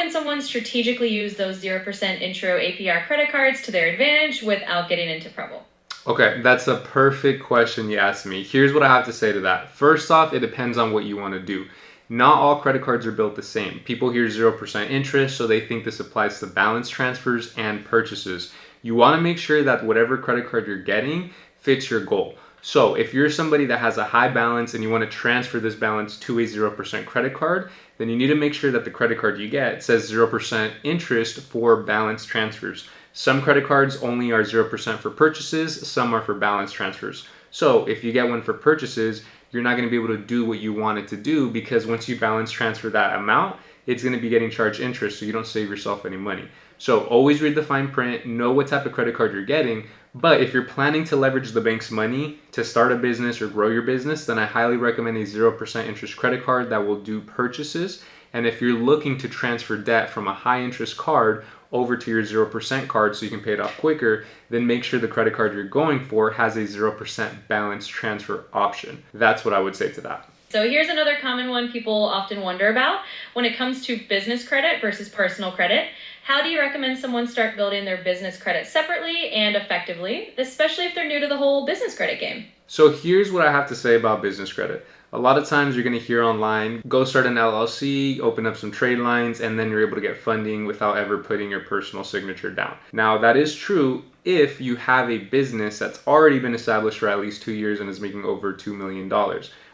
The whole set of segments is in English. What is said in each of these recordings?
can someone strategically use those 0% intro APR credit cards to their advantage without getting into trouble? Okay, that's a perfect question you asked me. Here's what I have to say to that. First off, it depends on what you want to do. Not all credit cards are built the same. People hear 0% interest, so they think this applies to balance transfers and purchases. You want to make sure that whatever credit card you're getting fits your goal. So if you're somebody that has a high balance and you want to transfer this balance to a 0% credit card, then you need to make sure that the credit card you get says 0% interest for balance transfers. Some credit cards only are 0% for purchases, some are for balance transfers. So if you get one for purchases, you're not going to be able to do what you want it to do, because once you balance transfer that amount, it's going to be getting charged interest, so you don't save yourself any money. So always read the fine print, know what type of credit card you're getting. But if you're planning to leverage the bank's money to start a business or grow your business, then I highly recommend a 0% interest credit card that will do purchases. And if you're looking to transfer debt from a high interest card over to your 0% card so you can pay it off quicker, then make sure the credit card you're going for has a 0% balance transfer option. That's what I would say to that. So here's another common one people often wonder about when it comes to business credit versus personal credit. How do you recommend someone start building their business credit separately and effectively, especially if they're new to the whole business credit game? So here's what I have to say about business credit. A lot of times you're going to hear online, go start an LLC, open up some trade lines, and then you're able to get funding without ever putting your personal signature down. Now, that is true if you have a business that's already been established for at least 2 years and is making over $2 million.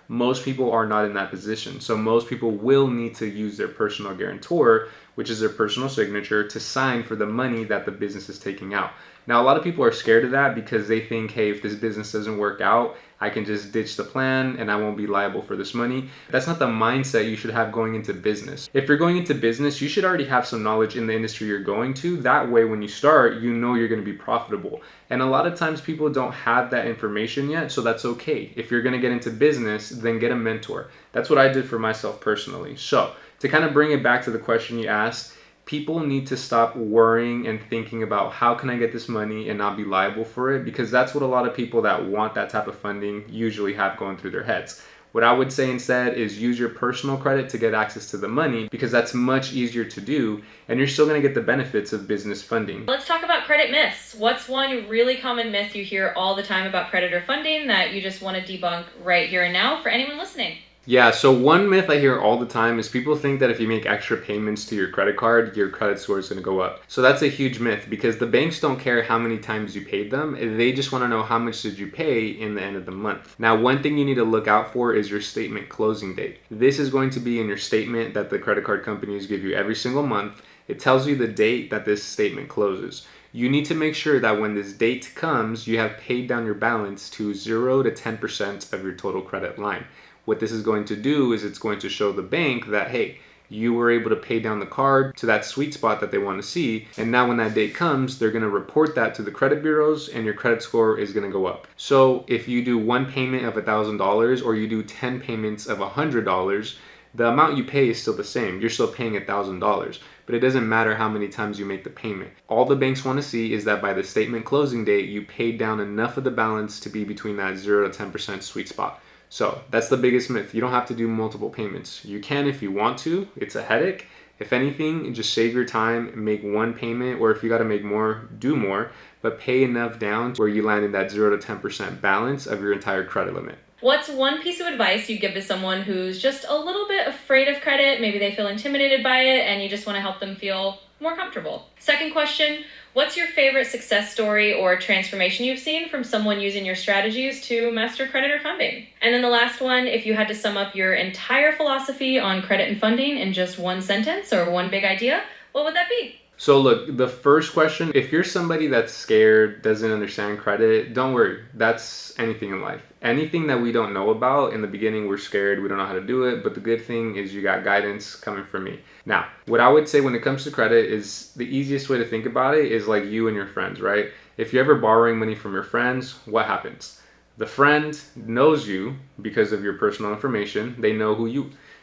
Most people are not in that position. So most people will need to use their personal guarantor, which is their personal signature, to sign for the money that the business is taking out. Now, a lot of people are scared of that because they think, hey, if this business doesn't work out, I can just ditch the plan and I won't be liable for this money. That's not the mindset you should have going into business. If you're going into business, you should already have some knowledge in the industry you're going to. That way, when you start, you know you're going to be profitable. And a lot of times people don't have that information yet, so that's okay. If you're going to get into business, then get a mentor. That's what I did for myself personally. So to kind of bring it back to the question you asked, people need to stop worrying and thinking about how can I get this money and not be liable for it, because that's what a lot of people that want that type of funding usually have going through their heads. What I would say instead is use your personal credit to get access to the money, because that's much easier to do and you're still going to get the benefits of business funding. Let's talk about credit myths. What's one really common myth you hear all the time about credit or funding that you just want to debunk right here and now for anyone listening? Yeah, so one myth I hear all the time is people think that if you make extra payments to your credit card, your credit score is going to go up. So that's a huge myth, because the banks don't care how many times you paid them. They just want to know how much did you pay in the end of the month. Now, one thing you need to look out for is your statement closing date. This is going to be in your statement that the credit card companies give you every single month. It tells you the date that this statement closes. You need to make sure that when this date comes, you have paid down your balance to 0 to 10% of your total credit line. What this is going to do is it's going to show the bank that, hey, you were able to pay down the card to that sweet spot that they want to see. And now when that date comes, they're going to report that to the credit bureaus and your credit score is going to go up. So if you do one payment of $1,000 or you do 10 payments of $100, the amount you pay is still the same. You're still paying $1,000, but it doesn't matter how many times you make the payment. All the banks want to see is that by the statement closing date, you paid down enough of the balance to be between that 0 to 10% sweet spot. So that's the biggest myth. You don't have to do multiple payments. You can if you want to. It's a headache. If anything, just save your time, make one payment, or if you got to make more, do more, but pay enough down where you land in that 0 to 10% balance of your entire credit limit. What's one piece of advice you give to someone who's just a little bit afraid of credit? Maybe they feel intimidated by it and you just want to help them feel more comfortable. Second question, what's your favorite success story or transformation you've seen from someone using your strategies to master credit or funding? And then the last one, if you had to sum up your entire philosophy on credit and funding in just one sentence or one big idea, what would that be? So look, the first question, if you're somebody that's scared, doesn't understand credit, don't worry. That's anything in life. Anything that we don't know about, in the beginning we're scared, we don't know how to do it, but the good thing is you got guidance coming from me. Now, what I would say when it comes to credit is the easiest way to think about it is like you and your friends, right? If you're ever borrowing money from your friends, what happens? The friend knows you because of your personal information. They know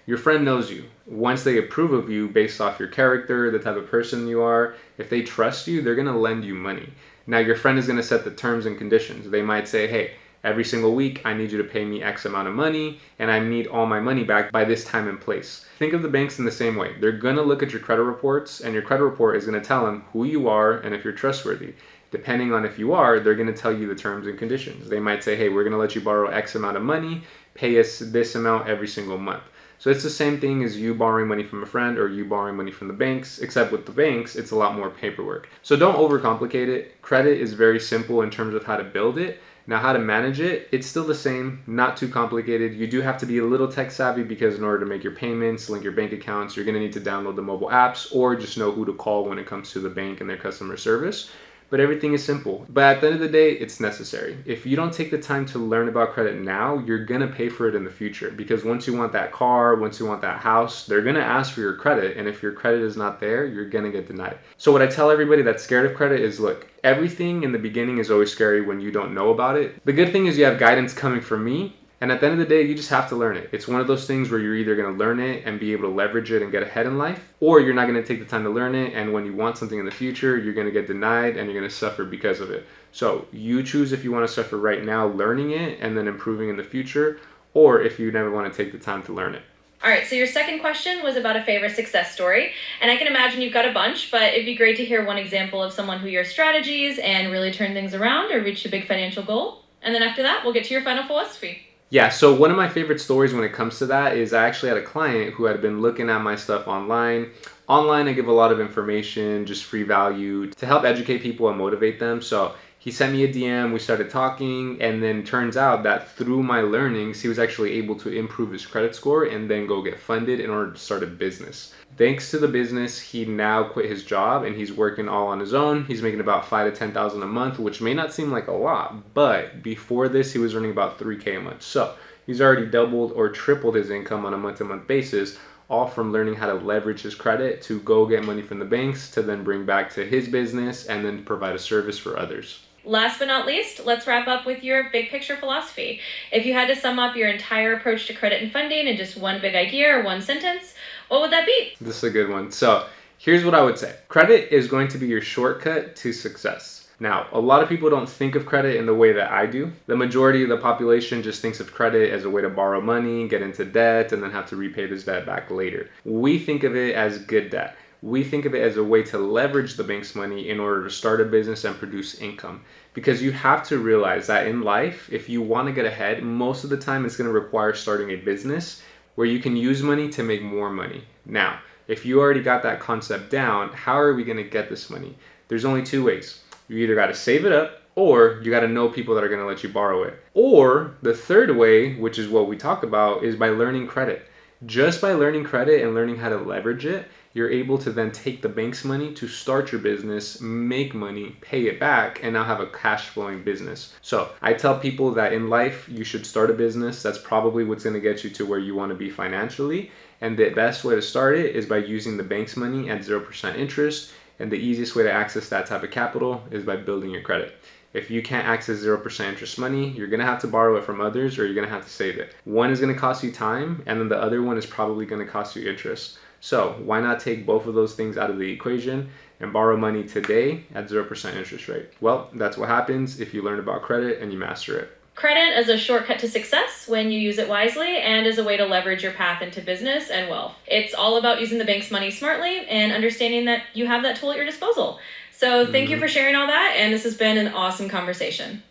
your friend knows you. Once they approve of you based off your character, the type of person you are, if they trust you, they're going to lend you money. Now, your friend is going to set the terms and conditions. They might say, hey, Every single week, I need you to pay me X amount of money, and I need all my money back by this time and place. Think of the banks in the same way. They're gonna look at your credit reports, and your credit report is gonna tell them who you are and if you're trustworthy. Depending on if you are, they're gonna tell you the terms and conditions. They might say, hey, we're gonna let you borrow X amount of money, pay us this amount every single month. So it's the same thing as you borrowing money from a friend or you borrowing money from the banks, except with the banks, it's a lot more paperwork. So don't overcomplicate it. Credit is very simple in terms of how to build it. Now, how to manage it, it's still the same, not too complicated. You do have to be a little tech savvy because in order to make your payments, link your bank accounts, you're gonna need to download the mobile apps or just know who to call when it comes to the bank and their customer service. But everything is simple. But at the end of the day, it's necessary. If you don't take the time to learn about credit now, you're gonna pay for it in the future. Because once you want that car, once you want that house, they're gonna ask for your credit. And if your credit is not there, you're gonna get denied. So what I tell everybody that's scared of credit is, look, everything in the beginning is always scary when you don't know about it. The good thing is you have guidance coming from me. And at the end of the day, you just have to learn it. It's one of those things where you're either going to learn it and be able to leverage it and get ahead in life, or you're not going to take the time to learn it. And when you want something in the future, you're going to get denied and you're going to suffer because of it. So you choose if you want to suffer right now learning it and then improving in the future, or if you never want to take the time to learn it. All right, so your second question was about a favorite success story. And I can imagine you've got a bunch, but it'd be great to hear one example of someone who used strategies and really turned things around or reached a big financial goal. And then after that, we'll get to your final philosophy. Yeah, so one of my favorite stories when it comes to that is I actually had a client who had been looking at my stuff online. Online, I give a lot of information, just free value to help educate people and motivate them. So he sent me a DM, we started talking, and then turns out that through my learnings, he was actually able to improve his credit score and then go get funded in order to start a business. Thanks to the business, he now quit his job and he's working all on his own. He's making about $5,000 to $10,000 a month, which may not seem like a lot, but before this, he was earning about $3,000 a month. So he's already doubled or tripled his income on a month-to-month basis, all from learning how to leverage his credit to go get money from the banks to then bring back to his business and then provide a service for others. Last but not least, let's wrap up with your big picture philosophy. If you had to sum up your entire approach to credit and funding in just one big idea or one sentence, what would that be? This is a good one. So here's what I would say. Credit is going to be your shortcut to success. Now, a lot of people don't think of credit in the way that I do. The majority of the population just thinks of credit as a way to borrow money, get into debt, and then have to repay this debt back later. We think of it as good debt. We think of it as a way to leverage the bank's money in order to start a business and produce income. Because you have to realize that in life, if you want to get ahead, most of the time it's going to require starting a business where you can use money to make more money. Now, if you already got that concept down, how are we going to get this money? There's only two ways. You either got to save it up, or you got to know people that are going to let you borrow it. Or the third way, which is what we talk about, is by learning credit. Just by learning credit and learning how to leverage it, you're able to then take the bank's money to start your business, make money, pay it back, and now have a cash flowing business. So I tell people that in life, you should start a business. That's probably what's going to get you to where you want to be financially. And the best way to start it is by using the bank's money at 0% interest. And the easiest way to access that type of capital is by building your credit. If you can't access 0% interest money, you're going to have to borrow it from others or you're going to have to save it. One is going to cost you time, and then the other one is probably going to cost you interest. So why not take both of those things out of the equation and borrow money today at 0% interest rate? Well, that's what happens if you learn about credit and you master it. Credit is a shortcut to success when you use it wisely and is a way to leverage your path into business and wealth. It's all about using the bank's money smartly and understanding that you have that tool at your disposal. So thank you for sharing all that, and this has been an awesome conversation.